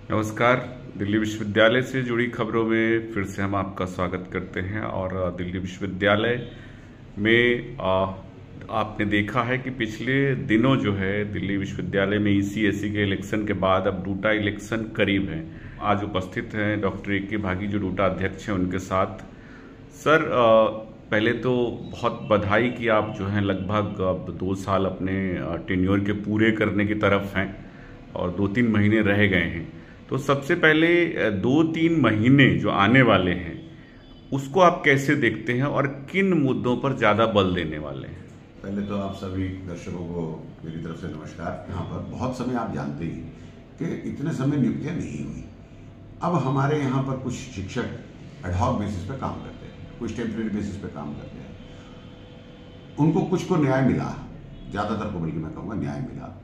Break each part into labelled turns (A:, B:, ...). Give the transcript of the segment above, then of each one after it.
A: नमस्कार। दिल्ली विश्वविद्यालय से जुड़ी खबरों में फिर से हम आपका स्वागत करते हैं। और दिल्ली विश्वविद्यालय में आपने देखा है कि पिछले दिनों जो है दिल्ली विश्वविद्यालय में ईसी-एससी के इलेक्शन के बाद अब डूटा इलेक्शन करीब है। आज उपस्थित हैं डॉक्टर ए.के. भागी जो डूटा अध्यक्ष हैं, उनके साथ। सर, पहले तो बहुत बधाई कि आप जो हैं लगभग अब 2 साल अपने टेन्योर के पूरे करने की तरफ हैं और 2-3 महीने रह गए हैं। तो सबसे पहले 2-3 महीने जो आने वाले हैं उसको आप कैसे देखते हैं और किन मुद्दों पर ज़्यादा बल देने वाले हैं?
B: पहले तो आप सभी दर्शकों को मेरी तरफ से नमस्कार। यहाँ पर बहुत समय आप जानते ही कि इतने समय नियुक्तियाँ नहीं हुई। अब हमारे यहाँ पर कुछ शिक्षक एडहॉक बेसिस पे काम करते हैं, कुछ टेम्परेरी बेसिस पे काम करते हैं। उनको कुछ को न्याय मिला, ज़्यादातर को बल्कि मैं कहूँगा न्याय मिला।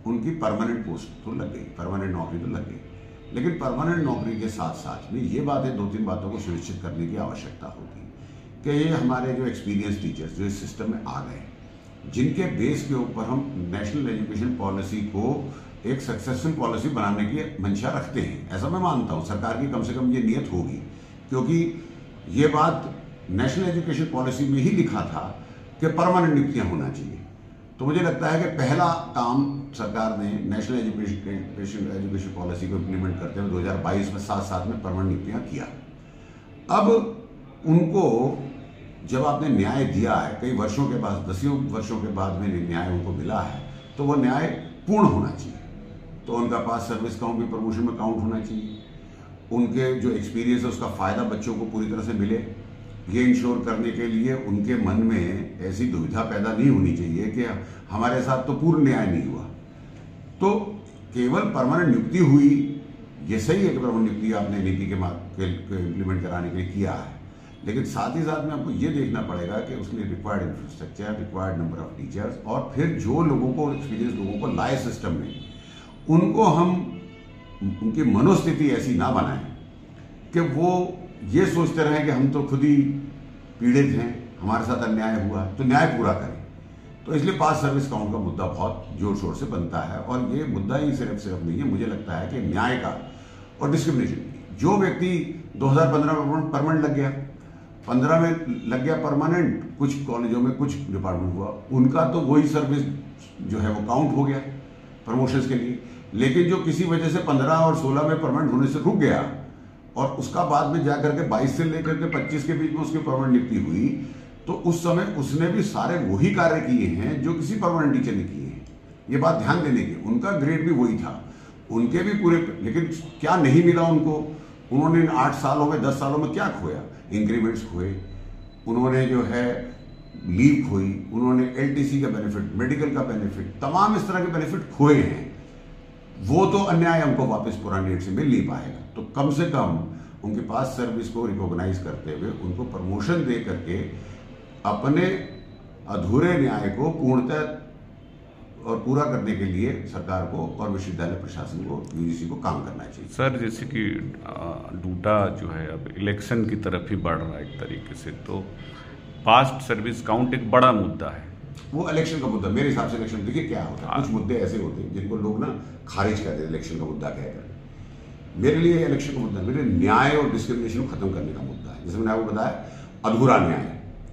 B: उनकी परमानेंट पोस्ट तो लग गई, परमानेंट नौकरी तो लग गई, लेकिन परमानेंट नौकरी के साथ साथ में ये बातें 2-3 बातों को सुनिश्चित करने की आवश्यकता होगी कि ये हमारे जो एक्सपीरियंस टीचर्स जो इस सिस्टम में आ गए, जिनके बेस के ऊपर हम नेशनल एजुकेशन पॉलिसी को एक सक्सेसफुल पॉलिसी बनाने की मंशा रखते हैं, ऐसा मैं मानता हूँ। सरकार की कम से कम ये नियत होगी, क्योंकि ये बात नेशनल एजुकेशन पॉलिसी में ही लिखा था कि परमानेंट नियुक्तियाँ होना चाहिए। तो मुझे लगता है कि पहला काम सरकार ने नेशनल एजुकेशन पॉलिसी को इम्प्लीमेंट करते हुए 2022 में साथ में परमानेंट नियुक्तियाँ किया। अब उनको जब आपने न्याय दिया है, कई वर्षों के बाद, 10 वर्षों के बाद में न्याय उनको मिला है, तो वो न्याय पूर्ण होना चाहिए। तो उनका पास सर्विस काउंट भी प्रमोशन में काउंट होना चाहिए। उनके जो एक्सपीरियंस है उसका फ़ायदा बच्चों को पूरी तरह से मिले। ये इंश्योर करने के लिए उनके मन में ऐसी दुविधा पैदा नहीं होनी चाहिए कि हमारे साथ तो पूर्ण न्याय नहीं हुआ। तो केवल परमानेंट नियुक्ति हुई, ये सही है कि परमानेंट नियुक्ति आपने नीति के इम्प्लीमेंट कराने के लिए किया है, लेकिन साथ ही साथ में आपको ये देखना पड़ेगा कि उसके लिए required infrastructure, required number of teachers, और फिर जो लोगों को एक्सपीरियंस लोगों को लाए सिस्टम में, उनको हम उनकी मनोस्थिति ऐसी ना बनाएं कि वो ये सोचते रहें कि हम तो खुद ही पीड़ित हैं, हमारे साथ अन्याय हुआ, तो न्याय पूरा करें। तो इसलिए पास सर्विस काउंट का मुद्दा बहुत जोर शोर से बनता है, और ये मुद्दा ही सिर्फ नहीं है। मुझे लगता है कि न्याय का और डिस्क्रिमिनेशन, जो व्यक्ति 2015 में परमानेंट लग गया, 15 में लग गया परमानेंट, कुछ कॉलेजों में कुछ डिपार्टमेंट हुआ, उनका तो वही सर्विस जो है वो काउंट हो गया प्रमोशंस के लिए। लेकिन जो किसी वजह से 15 और 16 में परमानेंट होने से रुक गया और उसका बाद में जाकर के 22 से लेकर के 25 के बीच में उसकी परमानेंट नियुक्ति हुई, तो उस समय उसने भी सारे वही कार्य किए हैं जो किसी परमानेंट टीचर ने किए हैं। ये बात ध्यान देने की, उनका ग्रेड भी वही था, उनके भी पूरे, लेकिन क्या नहीं मिला उनको? उन्होंने 8 सालों में, 10 सालों में क्या खोया? इंक्रीमेंट्स खोए, उन्होंने जो है लीव खोई, उन्होंने LTC का बेनिफिट, मेडिकल का बेनिफिट, तमाम इस तरह के बेनिफिट खोए हैं। वो तो अन्याय हमको वापस पुरानी डेट से मिल नहीं पाएगा। तो कम से कम उनके पास सर्विस को रिकॉग्नाइज करते हुए उनको प्रमोशन दे करके अपने अधूरे न्याय को पूर्णतः और पूरा करने के लिए सरकार को और विश्वविद्यालय प्रशासन को, UGC को काम करना चाहिए।
A: सर, जैसे कि डूटा जो है अब इलेक्शन की तरफ ही बढ़ रहा है एक तरीके से, तो पास्ट सर्विस काउंट एक बड़ा मुद्दा है।
B: वो इलेक्शन का मुद्दा, मेरे हिसाब से इलेक्शन, देखिए क्या होता है, कुछ मुद्दे ऐसे होते हैं जिनको लोग ना खारिज करते हैं इलेक्शन का मुद्दा कहकर। मेरे लिए इलेक्शन का मुद्दा, मेरे न्याय और डिस्क्रिमिनेशन को खत्म करने का मुद्दा है। जैसे मैंने आपको बताया, अधूरा न्याय,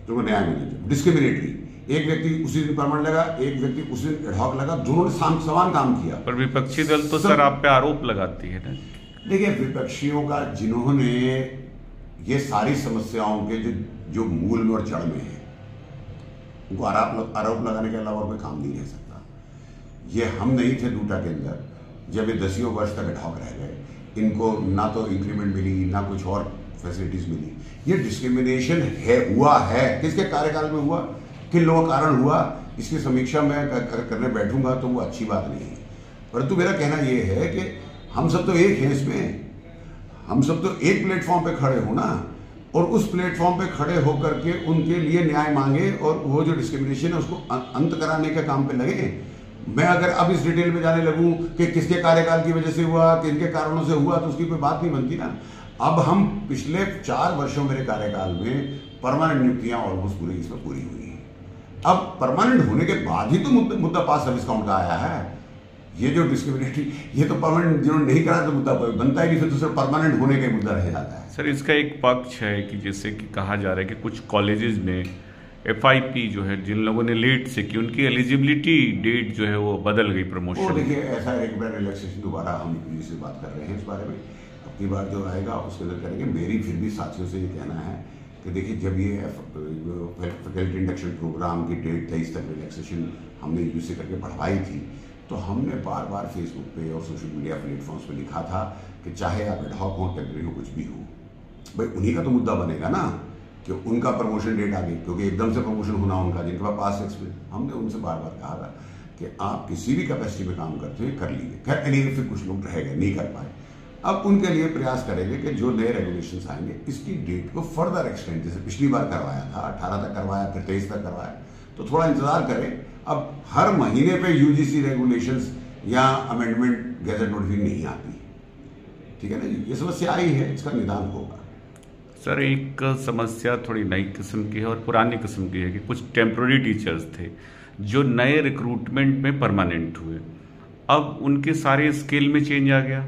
B: जो न्याय मिलना चाहिए, डिस्क्रिमिनेटरी, एक व्यक्ति उसी दिन परमानेंट लगा, एक व्यक्ति उसी दिन एडहॉक लगा, दोनों ने समान काम किया।
A: पर विपक्षी दल तो सर आप पे आरोप लगाती है ना।
B: देखिए, विपक्षियों का, जिन्होंने ये सारी समस्याओं के जो मूल में और जड़ में है, उनको आरोप लगाने के अलावा और कोई काम नहीं रह सकता। ये हम नहीं थे डूटा के अंदर जब ये 10 वर्ष तक एडहॉक रह गए, इनको ना तो इंक्रीमेंट मिली, ना कुछ और फैसिलिटीज मिली। ये डिस्क्रिमिनेशन है, हुआ है, किसके कार्यकाल में हुआ, किन लोगों का कारण हुआ, इसकी समीक्षा मैं करने बैठूंगा तो वो अच्छी बात नहीं है। परंतु मेरा कहना ये है कि हम सब तो एक हैं इसमें, हम सब तो एक प्लेटफॉर्म पे खड़े हो ना, और उस प्लेटफॉर्म पे खड़े होकर के उनके लिए न्याय मांगे और वो जो डिस्क्रिमिनेशन है उसको अंत कराने के काम पे लगे। मैं अगर अब इस डिटेल में जाने लगूं कि किसके कार्यकाल की वजह से हुआ, किनके कारणों से हुआ, तो उसकी कोई बात नहीं बनती ना। अब हम पिछले 4 वर्षों मेरे कार्यकाल में परमानेंट नियुक्तियां ऑलमोस्ट पूरी इसमें पूरी हुई हैं। अब परमानेंट होने के बाद ही तो मुद्दा पास सर्विस काउंट का आया है। ये जो डिस्क्रिमिनेटरी, ये तो परमानेंट जिन्होंने नहीं करा तो मुद्दा बनता ही नहीं, फिर तो सिर्फ परमानेंट होने का ही मुद्दा रह जाता है।
A: सर इसका एक पक्ष है कि जैसे कि कहा जा रहा है कि कुछ कॉलेजेस में FIP जो है जिन लोगों ने लेट से की उनकी एलिजिबिलिटी डेट जो है वो बदल गई प्रमोशन।
B: देखिए ऐसा एक बार रिलैक्सेशन दोबारा हम से बात कर रहे हैं इस बारे में, अपनी बार जो आएगा उसके अंदर करेंगे। मेरी फिर भी साथियों से ये कहना है कि देखिए जब ये फैकल्टी इंडक्शन प्रोग्राम की डेट 23 तक रिलैक्सेशन हमने यूसी करके बढ़वाई थी, तो हमने बार बार फेसबुक पे और सोशल मीडिया प्लेटफॉर्म्स पे लिखा था कि चाहे आप एडहॉक हो, टेम्परेरी हो, कुछ भी हो, भाई उन्हीं का तो मुद्दा बनेगा ना कि उनका प्रमोशन डेट आ गई, क्योंकि एकदम से प्रमोशन होना उनका जिनके पास पास एक्सपीरियंस। हमने उनसे बार बार कहा था कि आप किसी भी कैपेसिटी में काम करते हैं कर लीजिए। खैर एनीवे फिर कुछ लोग रह गए, नहीं कर पाए। अब उनके लिए प्रयास करेंगे कि जो नए रेगुलेशंस आएंगे इसकी डेट को फर्दर एक्सटेंड, जैसे पिछली बार करवाया था 18 तक करवाया, फिर 23 तक करवाया, तो थोड़ा इंतजार करें। अब हर महीने पे UGC रेगुलेशंस या अमेंडमेंट गैजेट नोटिफिकेशन नहीं आती, ठीक है ना जी। ये समस्या आई है, इसका निदान होगा।
A: सर एक समस्या थोड़ी नई किस्म की है और पुरानी किस्म की है कि कुछ टेम्प्रोरी टीचर्स थे जो नए रिक्रूटमेंट में परमानेंट हुए, अब उनके सारे स्केल में चेंज आ गया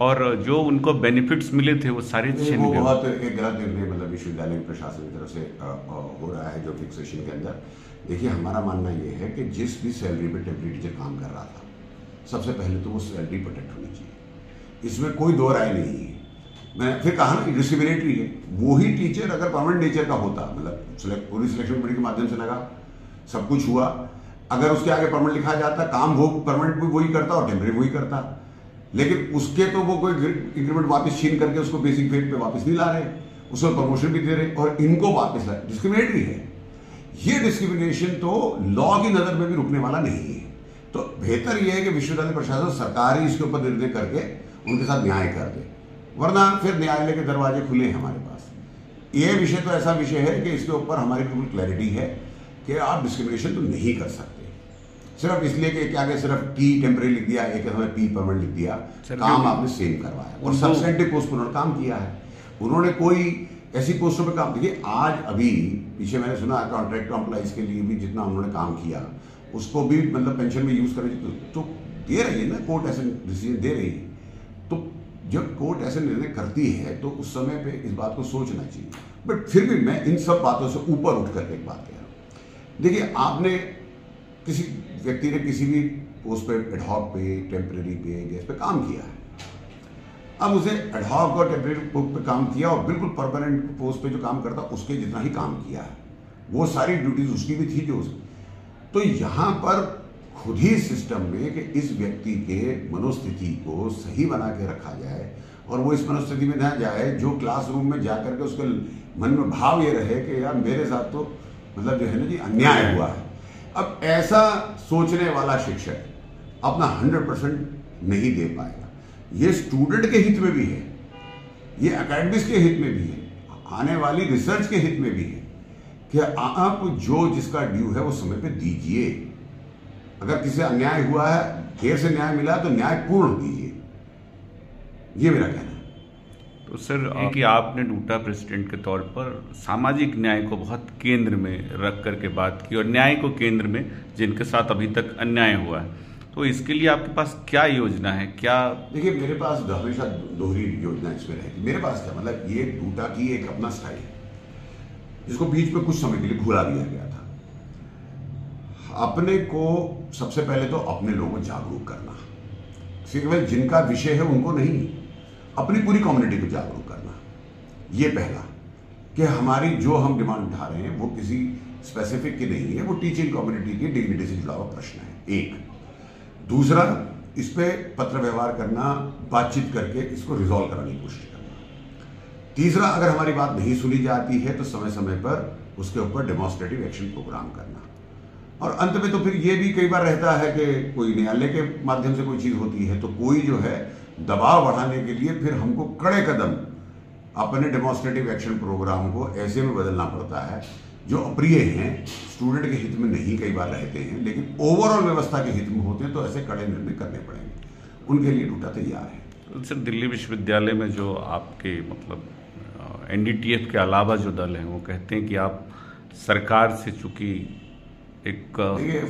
A: और जो उनको बेनिफिट्स मिले थे वो सारे छीन गए।
B: बहुत एक गलत निर्णय मतलब विश्वविद्यालय प्रशासन की तरफ से हो रहा है जो फिक्सेशन के अंदर। देखिए हमारा मानना ये है कि जिस भी सैलरी पे टेम्प्रेरी टीचर काम कर रहा था, सबसे पहले तो वो सैलरी प्रोटेक्ट होनी चाहिए, इसमें कोई दो राय नहीं है। मैं फिर कहा ना कि डिस्क्रिमिनेटरी है। वही टीचर अगर परमानेंट नेचर का होता, मतलब पूरी सिलेक्शन कमेटी के माध्यम से लगा, सब कुछ हुआ, अगर उसके आगे परमानेंट लिखा जाता, काम वो परमानेंट भी वही करता और टेम्परेरी वही करता, लेकिन उसके तो वो कोई इंक्रीमेंट वापस छीन करके उसको बेसिक पे वापस नहीं ला रहे, उसको प्रमोशन भी दे रहे और इनको वापस ला रहे। डिस्क्रिमिनेटरी है ये। डिस्क्रिमिनेशन तो लॉ की नजर में भी रुकने वाला नहीं है। तो बेहतर यह है कि विश्वविद्यालय प्रशासन सरकार ही इसके ऊपर निर्णय करके उनके साथ न्याय कर दे, वरना फिर न्यायालय के दरवाजे खुले हैं हमारे पास। यह विषय तो ऐसा विषय है कि इसके ऊपर हमारी बिल्कुल क्लैरिटी है कि आप डिस्क्रिमिनेशन तो नहीं कर सकते सिर्फ इसलिए कि क्या आगे सिर्फ T टेम्परेरी लिख दिया, एक समय P परमानेंट लिख दिया, काम आपने सेम करवाया और सब्सटेंटिव पोस्ट पर उन्होंने काम किया है। उन्होंने कोई ऐसी पोस्टों पे काम, देखिए आज अभी पीछे मैंने सुना कॉन्ट्रैक्ट एम्प्लॉइज के लिए भी जितना उन्होंने काम किया उसको भी मतलब पेंशन में यूज करें तो दे रही है ना, कोर्ट ऐसे डिसीजन दे रही है। तो जब कोर्ट ऐसे निर्णय करती है तो उस समय पे इस बात को सोचना चाहिए। बट फिर भी मैं इन सब बातों से ऊपर उठ करके एक बात कह रहा हूँ। देखिए आपने किसी व्यक्ति ने किसी भी पोस्ट पे एडहॉक पे, टेम्परेरी पे, गैस पे काम किया है, अब उसे एडहॉक और टेम्परेरी पोस्ट पे काम किया और बिल्कुल परमानेंट पोस्ट पे जो काम करता उसके जितना ही काम किया है, वो सारी ड्यूटीज उसकी भी थी जो तो यहाँ पर खुद ही सिस्टम में कि इस व्यक्ति के मनोस्थिति को सही बना के रखा जाए और वो इस मनोस्थिति में ना जाए जो क्लासरूम में जाकर के उसके मन में भाव ये रहे कि यार मेरे साथ तो मतलब जो है ना जी अन्याय हुआ है। अब ऐसा सोचने वाला शिक्षक अपना 100% नहीं दे पाएगा। ये स्टूडेंट के हित में भी है, ये एकेडमिक्स के हित में भी है, आने वाली रिसर्च के हित में भी है कि आप जो जिसका ड्यू है वो समय पे दीजिए। अगर किसी अन्याय हुआ है, देर से न्याय मिला तो न्याय पूर्ण दीजिए, ये मेरा कहना है।
A: तो सर कि आपने डूटा प्रेसिडेंट के तौर पर सामाजिक न्याय को बहुत केंद्र में रख करके बात की और न्याय को केंद्र में जिनके साथ अभी तक अन्याय हुआ है, तो इसके लिए आपके पास क्या योजना है? क्या
B: देखिए मेरे पास हमेशा दोहरी योजना इसमें रहेगी। मेरे पास क्या मतलब ये डूटा की एक अपना स्टाइल है जिसको बीच में कुछ समय के लिए भुला दिया गया था। अपने को सबसे पहले तो अपने लोगों को जागरूक करना, केवल जिनका विषय है उनको नहीं, अपनी पूरी कम्युनिटी को जागरूक करना। ये पहला कि हमारी जो हम डिमांड उठा रहे हैं वो किसी स्पेसिफिक की नहीं है, वो टीचिंग कम्युनिटी की डिग्निटी से जुड़ा हुआ प्रश्न है। एक दूसरा, इस पे पत्र व्यवहार करना, बातचीत करके इसको रिजॉल्व कराने की कोशिश करना। तीसरा, अगर हमारी बात नहीं सुनी जाती है तो समय समय पर उसके ऊपर डेमोन्स्ट्रेटिव एक्शन प्रोग्राम करना। और अंत में तो फिर ये भी कई बार रहता है कि कोई न्यायालय के माध्यम से कोई चीज होती है तो कोई जो है दबाव बढ़ाने के लिए फिर हमको कड़े कदम अपने डेमोन्स्ट्रेटिव एक्शन प्रोग्राम को ऐसे में बदलना पड़ता है जो अप्रिय हैं, स्टूडेंट के हित में नहीं कई बार रहते हैं, लेकिन ओवरऑल व्यवस्था के हित में होते हैं, तो ऐसे कड़े निर्णय करने पड़ेंगे। उनके लिए डूटा तैयार है।
A: सर दिल्ली विश्वविद्यालय में जो आपके मतलब NDTF के अलावा जो दल हैं वो कहते हैं कि आप सरकार से चूंकि एक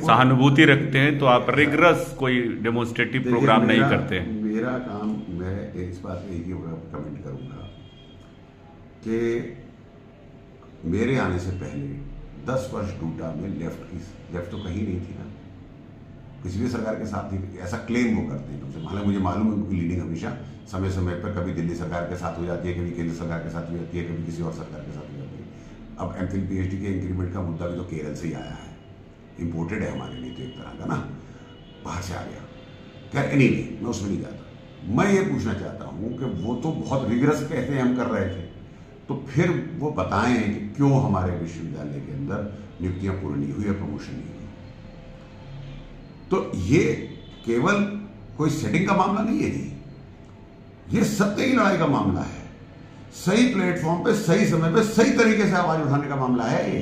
A: सहानुभूति रखते हैं, तो आप रिगरस कोई डेमोन्स्ट्रेटिव प्रोग्राम नहीं करते हैं।
B: मेरा काम, मैं इस बात पे एक ही कमेंट करूंगा कि मेरे आने से पहले 10 वर्ष डूटा में लेफ्ट तो कहीं नहीं थी ना, किसी भी सरकार के साथ नहीं। ऐसा क्लेम वो करते हैं तुमसे, हालांकि मुझे मालूम है उनकी लीडिंग हमेशा समय समय पर कभी दिल्ली सरकार के साथ हो जाती है, कभी केंद्र सरकार के साथ हो जाती है, कभी किसी और सरकार के साथ हो जाती है। अब एमफिल पीएचडी के इंक्रीमेंट का मुद्दा भी तो केरल से ही आया है, इंपोर्टेड है हमारे लिए तो एक तरह का ना, बाहर से आ गया। खैर एनीवे, मैं उसमें नहीं जाता। मैं ये पूछना चाहता हूँ कि वो तो बहुत रिगरस कहते हैं हम कर रहे थे, तो फिर वो बताएं कि क्यों हमारे विश्वविद्यालय के अंदर नियुक्तियां पूरी नहीं हुई या प्रमोशन नहीं हुई। तो ये केवल कोई सेटिंग का मामला नहीं है जी, ये सत्य की लड़ाई का मामला है। सही प्लेटफॉर्म पे सही समय पे सही तरीके से आवाज उठाने का मामला है ये,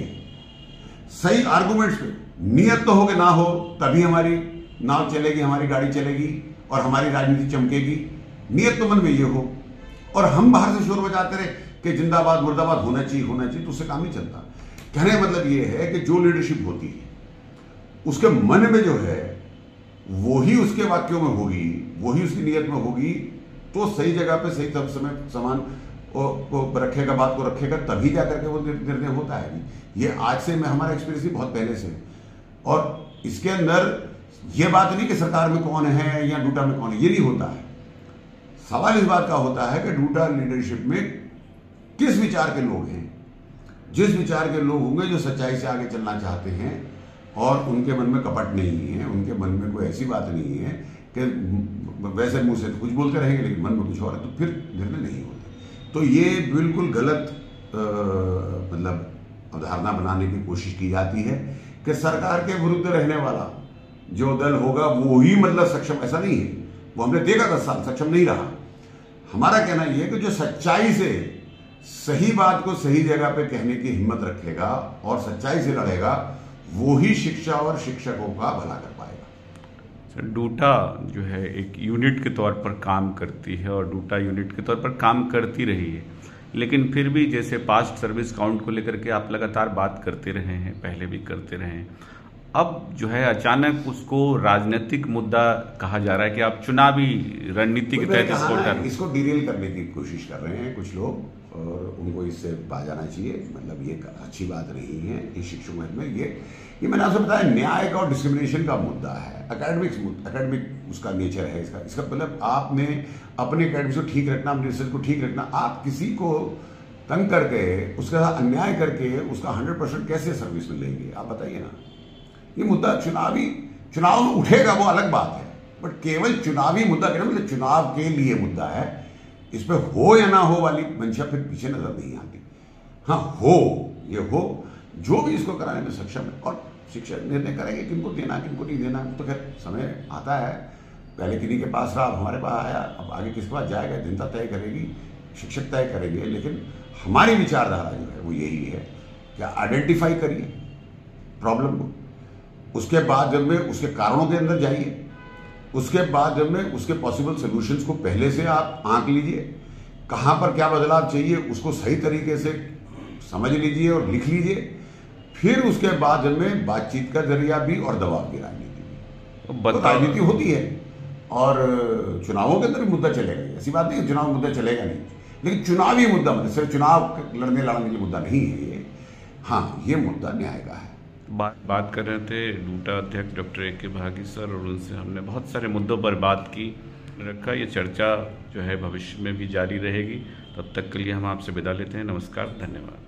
B: सही आर्गुमेंट्स पे। नियत तो हो कि ना हो तभी हमारी नाव चलेगी, हमारी गाड़ी चलेगी और हमारी राजनीति चमकेगी। नियत तो मन में ये हो, और हम बाहर से शोर बजाते रहे कि जिंदाबाद मुर्दाबाद होना चाहिए, तो उससे काम नहीं चलता। कहने का मतलब ये है कि जो लीडरशिप होती है उसके मन में जो है वही उसके वाक्यों में होगी, वही उसकी नियत में होगी, तो सही जगह पे सही समय सामान को रखेगा, बात को रखेगा, तभी जाकर के वो निर्णय होता है। ये आज से मैं, हमारा एक्सपीरियंस बहुत पहले से, और इसके अंदर ये बात नहीं कि सरकार में कौन है या डूटा में कौन है, ये नहीं होता है। सवाल इस बात का होता है कि डूटा लीडरशिप में किस विचार के लोग हैं। जिस विचार के लोग होंगे जो सच्चाई से आगे चलना चाहते हैं और उनके मन में कपट नहीं है, उनके मन में कोई ऐसी बात नहीं है कि वैसे मुंह से तो कुछ बोलते रहेंगे लेकिन मन में कुछ और है, तो फिर निर्णय नहीं होते। तो ये बिल्कुल गलत मतलब अवधारणा बनाने की कोशिश की जाती है कि सरकार के विरुद्ध रहने वाला जो दल होगा वो ही मतलब सक्षम, ऐसा नहीं है। वो हमने देखा 10 साल सक्षम नहीं रहा। हमारा कहना यह है कि जो सच्चाई से सही बात को सही जगह पे कहने की हिम्मत रखेगा और सच्चाई से लड़ेगा, वो ही शिक्षा और शिक्षकों का भला कर पाएगा।
A: डूटा जो है एक यूनिट के तौर पर काम करती है और डूटा यूनिट के तौर पर काम करती रही है, लेकिन फिर भी जैसे पास्ट सर्विस काउंट को लेकर के आप लगातार बात करते रहे हैं, पहले भी करते रहे हैं, अब जो है अचानक उसको राजनीतिक मुद्दा कहा जा रहा है कि आप चुनावी रणनीति के तहत
B: इसको डिरेल करने की कोशिश कर रहे हैं कुछ लोग, और उनको इससे बाज आना चाहिए। मतलब ये अच्छी बात नहीं है इस शिक्षक में। ये मैंने आपसे बताया, न्याय का और डिस्क्रिमिनेशन का मुद्दा है, एकेडमिक उसका नेचर है इसका मतलब आपने अपने एकेडमिक्स को ठीक रखना, अपने रिसर्च को ठीक रखना। आप किसी को तंग करके उसके साथ अन्याय करके उसका 100% कैसे सर्विस में लेंगे, आप बताइए ना। ये मुद्दा चुनाव में उठेगा वो अलग बात है, बट केवल चुनावी मुद्दा कहना मतलब चुनाव के लिए मुद्दा है, इस पर हो या ना हो वाली मंशा फिर पीछे नजर नहीं आती। हाँ हो जो भी इसको कराने में सक्षम है, और शिक्षक निर्णय करेंगे किनको देना किनको नहीं देना, तो खैर समय आता है। पहले किन्हीं के पास रहा, अब हमारे पास आया, अब आगे किसके पास जाएगा जनता तय करेगी, शिक्षक तय करेंगे। लेकिन हमारी विचारधारा जो है वो यही है कि आइडेंटिफाई करिए प्रॉब्लम को, उसके बाद जब में उसके कारणों के अंदर जाइए, उसके बाद जब में उसके पॉसिबल सॉल्यूशंस को पहले से आप आंक लीजिए, कहाँ पर क्या बदलाव चाहिए उसको सही तरीके से समझ लीजिए और लिख लीजिए। फिर उसके बाद जब में बातचीत का जरिया भी और दबाव की राजनीति भी, तो राजनीति होती है और चुनावों के अंदर भी मुद्दा चलेगा। ऐसी बात नहीं है चुनाव मुद्दा चलेगा नहीं, लेकिन चुनावी मुद्दा मतलब सिर्फ चुनाव लड़ने के लिए मुद्दा नहीं है ये। हाँ, ये मुद्दा न्याय का है।
A: बात कर रहे थे डूटा अध्यक्ष डॉक्टर ए.के. भागी सर, और उनसे हमने बहुत सारे मुद्दों पर बात की रखा। ये चर्चा जो है भविष्य में भी जारी रहेगी। तब तक के लिए हम आपसे विदा लेते हैं। नमस्कार, धन्यवाद।